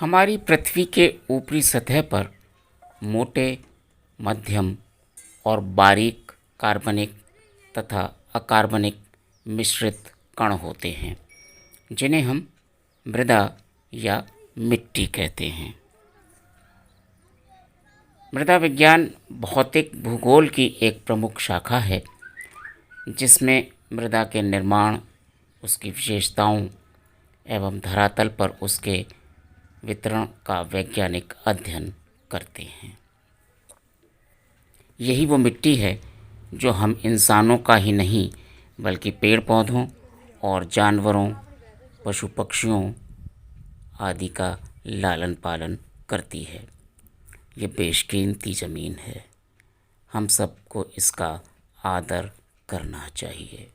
हमारी पृथ्वी के ऊपरी सतह पर मोटे, मध्यम और बारीक कार्बनिक तथा अकार्बनिक मिश्रित कण होते हैं, जिन्हें हम मृदा या मिट्टी कहते हैं। मृदा विज्ञान भौतिक भूगोल की एक प्रमुख शाखा है, जिसमें मृदा के निर्माण, उसकी विशेषताओं एवं धरातल पर उसके वितरण का वैज्ञानिक अध्ययन करते हैं। यही वो मिट्टी है जो हम इंसानों का ही नहीं बल्कि पेड़ पौधों और जानवरों, पशु पक्षियों आदि का लालन पालन करती है। ये बेशकीमती ज़मीन है, हम सबको इसका आदर करना चाहिए।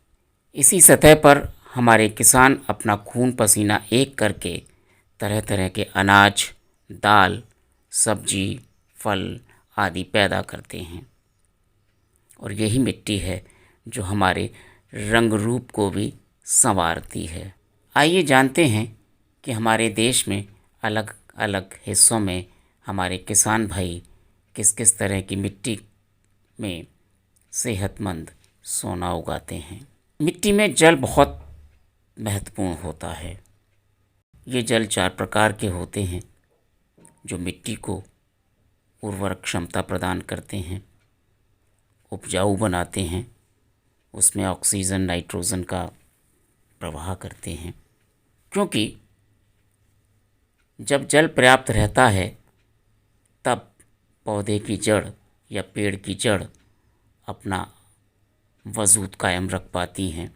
इसी सतह पर हमारे किसान अपना खून पसीना एक करके तरह तरह के अनाज, दाल, सब्जी, फल आदि पैदा करते हैं, और यही मिट्टी है जो हमारे रंग रूप को भी संवारती है। आइए जानते हैं कि हमारे देश में अलग अलग हिस्सों में हमारे किसान भाई किस किस तरह की मिट्टी में सेहतमंद सोना उगाते हैं। मिट्टी में जल बहुत महत्वपूर्ण होता है। ये जल 4 प्रकार के होते हैं जो मिट्टी को उर्वरक क्षमता प्रदान करते हैं, उपजाऊ बनाते हैं, उसमें ऑक्सीजन, नाइट्रोजन का प्रवाह करते हैं। क्योंकि जब जल पर्याप्त रहता है तब पौधे की जड़ या पेड़ की जड़ अपना वजूद कायम रख पाती हैं,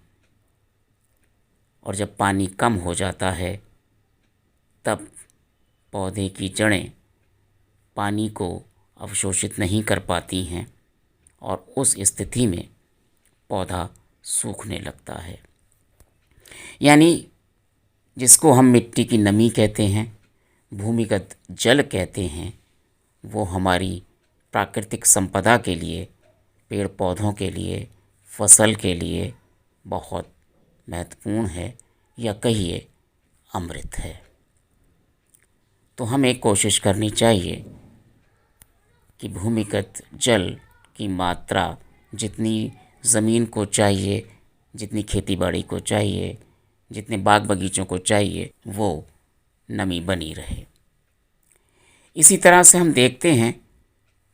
और जब पानी कम हो जाता है तब पौधे की जड़ें पानी को अवशोषित नहीं कर पाती हैं, और उस स्थिति में पौधा सूखने लगता है। यानी जिसको हम मिट्टी की नमी कहते हैं, भूमिगत जल कहते हैं, वो हमारी प्राकृतिक संपदा के लिए, पेड़ पौधों के लिए, फसल के लिए बहुत महत्वपूर्ण है, या कहिए अमृत है। तो हमें कोशिश करनी चाहिए कि भूमिगत जल की मात्रा जितनी ज़मीन को चाहिए, जितनी खेतीबाड़ी को चाहिए, जितने बाग बगीचों को चाहिए, वो नमी बनी रहे। इसी तरह से हम देखते हैं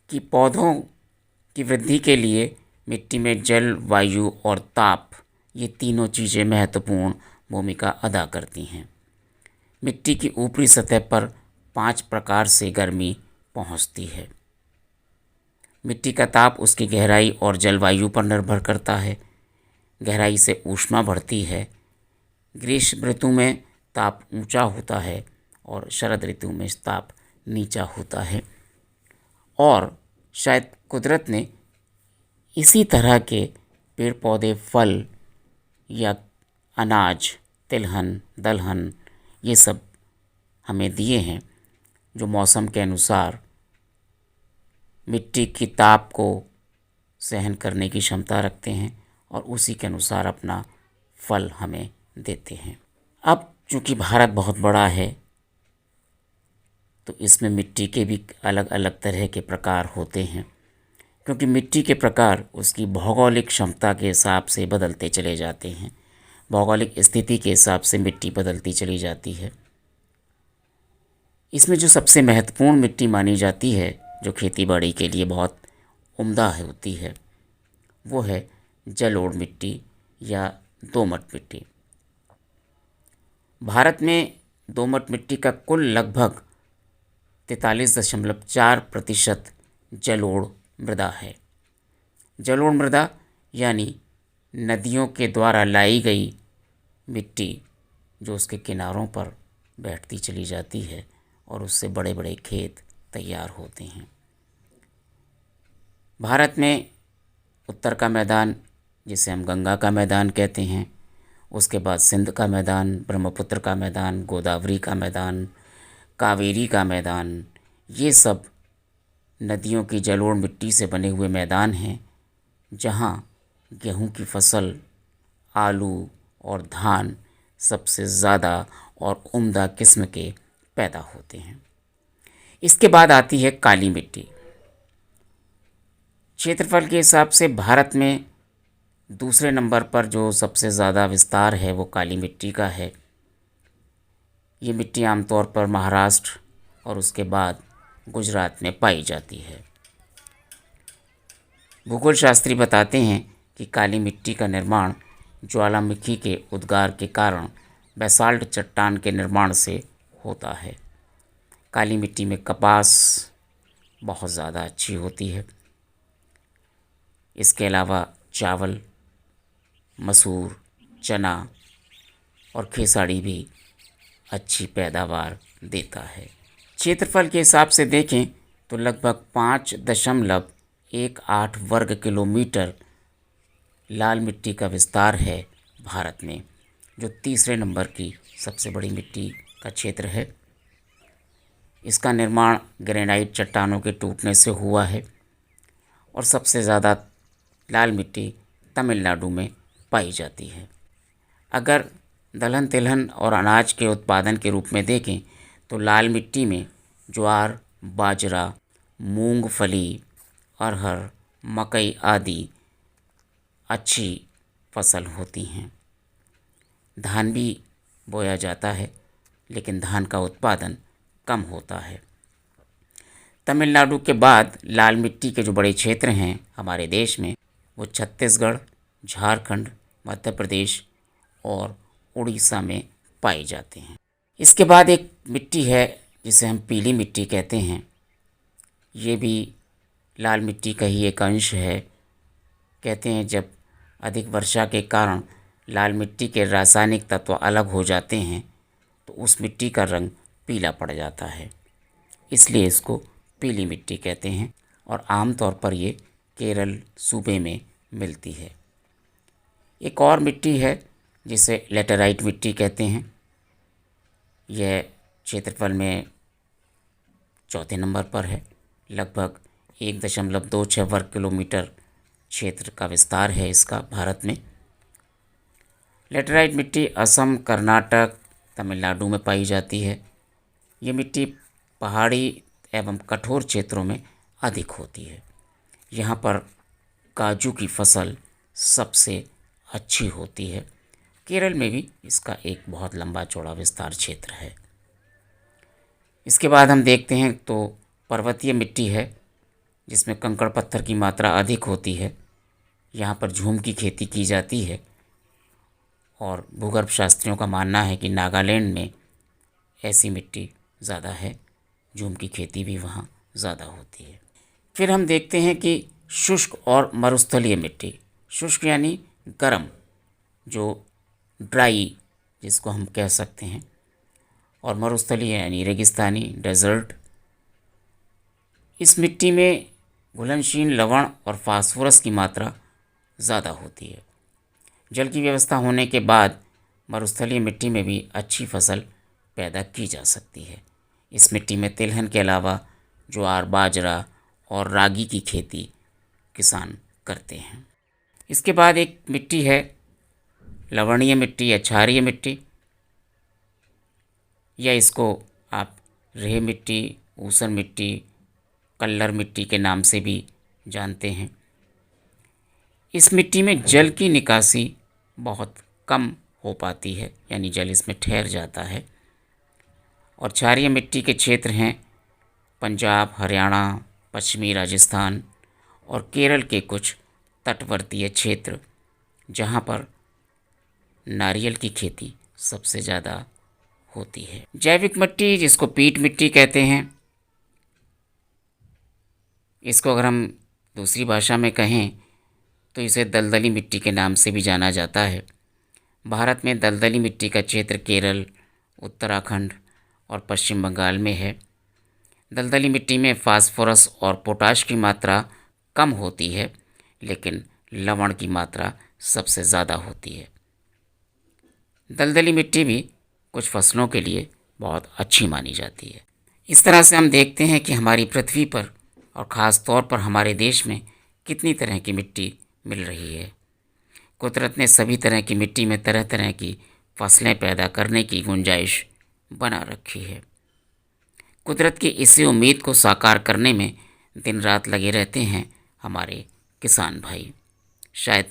कि पौधों की वृद्धि के लिए मिट्टी में जल, वायु और ताप, ये तीनों चीज़ें महत्वपूर्ण भूमिका अदा करती हैं। मिट्टी की ऊपरी सतह पर 5 प्रकार से गर्मी पहुंचती है। मिट्टी का ताप उसकी गहराई और जलवायु पर निर्भर करता है। गहराई से ऊष्मा बढ़ती है। ग्रीष्म ऋतु में ताप ऊंचा होता है और शरद ऋतु में ताप नीचा होता है। और शायद कुदरत ने इसी तरह के पेड़ पौधे, फल या अनाज, तिलहन, दलहन, ये सब हमें दिए हैं जो मौसम के अनुसार मिट्टी की ताप को सहन करने की क्षमता रखते हैं और उसी के अनुसार अपना फल हमें देते हैं। अब चूँकि भारत बहुत बड़ा है तो इसमें मिट्टी के भी अलग अलग तरह के प्रकार होते हैं, क्योंकि मिट्टी के प्रकार उसकी भौगोलिक क्षमता के हिसाब से बदलते चले जाते हैं। भौगोलिक स्थिति के हिसाब से मिट्टी बदलती चली जाती है। इसमें जो सबसे महत्वपूर्ण मिट्टी मानी जाती है, जो खेतीबाड़ी के लिए बहुत उम्दा होती है, वो है जलोढ़ मिट्टी या दोमट मिट्टी। भारत में दोमट मिट्टी का कुल लगभग 43.4% जलोढ़ मृदा है। जलोढ़ मृदा यानी नदियों के द्वारा लाई गई मिट्टी जो उसके किनारों पर बैठती चली जाती है और उससे बड़े बड़े खेत तैयार होते हैं। भारत में उत्तर का मैदान, जिसे हम गंगा का मैदान कहते हैं, उसके बाद सिंध का मैदान, ब्रह्मपुत्र का मैदान, गोदावरी का मैदान, कावेरी का मैदान, ये सब नदियों की जलोढ़ मिट्टी से बने हुए मैदान हैं जहाँ गेहूं की फसल, आलू और धान सबसे ज़्यादा और उम्दा किस्म के पैदा होते हैं। इसके बाद आती है काली मिट्टी। क्षेत्रफल के हिसाब से भारत में दूसरे नंबर पर जो सबसे ज़्यादा विस्तार है वो काली मिट्टी का है। ये मिट्टी आमतौर पर महाराष्ट्र और उसके बाद गुजरात में पाई जाती है। भूगोल शास्त्री बताते हैं कि काली मिट्टी का निर्माण ज्वालामुखी के उद्गार के कारण बेसाल्ट चट्टान के निर्माण से होता है। काली मिट्टी में कपास बहुत ज़्यादा अच्छी होती है। इसके अलावा चावल, मसूर, चना और खेसारी भी अच्छी पैदावार देता है। क्षेत्रफल के हिसाब से देखें तो लगभग 5.18 वर्ग किलोमीटर लाल मिट्टी का विस्तार है भारत में, जो तीसरे नंबर की सबसे बड़ी मिट्टी का क्षेत्र है। इसका निर्माण ग्रेनाइट चट्टानों के टूटने से हुआ है और सबसे ज़्यादा लाल मिट्टी तमिलनाडु में पाई जाती है। अगर दलहन तिलहन और अनाज के उत्पादन के रूप में देखें तो लाल मिट्टी में ज्वार, बाजरा, मूंगफली, अरहर, मकई आदि अच्छी फसल होती हैं। धान भी बोया जाता है, लेकिन धान का उत्पादन कम होता है। तमिलनाडु के बाद लाल मिट्टी के जो बड़े क्षेत्र हैं हमारे देश में, वो छत्तीसगढ़, झारखंड, मध्य प्रदेश और उड़ीसा में पाए जाते हैं। इसके बाद एक मिट्टी है जिसे हम पीली मिट्टी कहते हैं। ये भी लाल मिट्टी का ही एक अंश है। कहते हैं जब अधिक वर्षा के कारण लाल मिट्टी के रासायनिक तत्व अलग हो जाते हैं तो उस मिट्टी का रंग पीला पड़ जाता है, इसलिए इसको पीली मिट्टी कहते हैं और आमतौर पर ये केरल सूबे में मिलती है। एक और मिट्टी है जिसे लेटेराइट मिट्टी कहते हैं। यह क्षेत्रफल में चौथे नंबर पर है। लगभग 1.26 वर्ग किलोमीटर क्षेत्र का विस्तार है इसका भारत में। लेटेराइट मिट्टी असम, कर्नाटक, तमिलनाडु में पाई जाती है। ये मिट्टी पहाड़ी एवं कठोर क्षेत्रों में अधिक होती है। यहाँ पर काजू की फसल सबसे अच्छी होती है। केरल में भी इसका एक बहुत लंबा चौड़ा विस्तार क्षेत्र है। इसके बाद हम देखते हैं तो पर्वतीय मिट्टी है जिसमें कंकड़ पत्थर की मात्रा अधिक होती है। यहाँ पर झूम की खेती की जाती है और भूगर्भ शास्त्रियों का मानना है कि नागालैंड में ऐसी मिट्टी ज़्यादा है, झूम की खेती भी वहाँ ज़्यादा होती है। फिर हम देखते हैं कि शुष्क और मरुस्थलीय मिट्टी। शुष्क यानी गर्म, जो ड्राई जिसको हम कह सकते हैं, और मरुस्थलीय यानी रेगिस्तानी, डेजर्ट। इस मिट्टी में घुलनशील लवण और फास्फोरस की मात्रा ज़्यादा होती है। जल की व्यवस्था होने के बाद मरुस्थलीय मिट्टी में भी अच्छी फसल पैदा की जा सकती है। इस मिट्टी में तिलहन के अलावा ज्वार, बाजरा और रागी की खेती किसान करते हैं। इसके बाद एक मिट्टी है लवणीय मिट्टी या क्षारीय मिट्टी, या इसको आप रेह मिट्टी, ऊसर मिट्टी, कल्लर मिट्टी के नाम से भी जानते हैं। इस मिट्टी में जल की निकासी बहुत कम हो पाती है, यानी जल इसमें ठहर जाता है। और क्षारीय मिट्टी के क्षेत्र हैं पंजाब, हरियाणा, पश्चिमी राजस्थान और केरल के कुछ तटवर्तीय क्षेत्र, जहाँ पर नारियल की खेती सबसे ज़्यादा होती है। जैविक मिट्टी जिसको पीट मिट्टी कहते हैं, इसको अगर हम दूसरी भाषा में कहें तो इसे दलदली मिट्टी के नाम से भी जाना जाता है। भारत में दलदली मिट्टी का क्षेत्र केरल, उत्तराखंड और पश्चिम बंगाल में है। दलदली मिट्टी में फास्फोरस और पोटाश की मात्रा कम होती है, लेकिन लवण की मात्रा सबसे ज़्यादा होती है। दलदली मिट्टी भी कुछ फसलों के लिए बहुत अच्छी मानी जाती है। इस तरह से हम देखते हैं कि हमारी पृथ्वी पर और ख़ास तौर पर हमारे देश में कितनी तरह की मिट्टी मिल रही है। कुदरत ने सभी तरह की मिट्टी में तरह तरह की फसलें पैदा करने की गुंजाइश बना रखी है। कुदरत की इसी उम्मीद को साकार करने में दिन रात लगे रहते हैं हमारे किसान भाई। शायद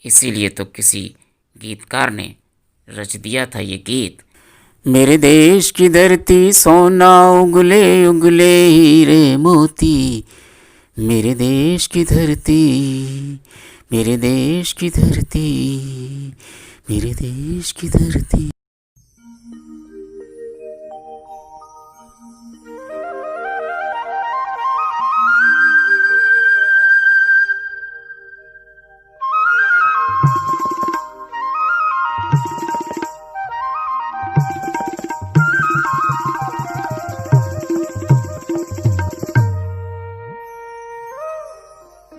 इसीलिए तो किसी गीतकार ने रच दिया था ये गीत, मेरे देश की धरती सोना उगले उगले हीरे मोती, मेरे देश की धरती, मेरे देश की धरती, मेरे देश की धरती।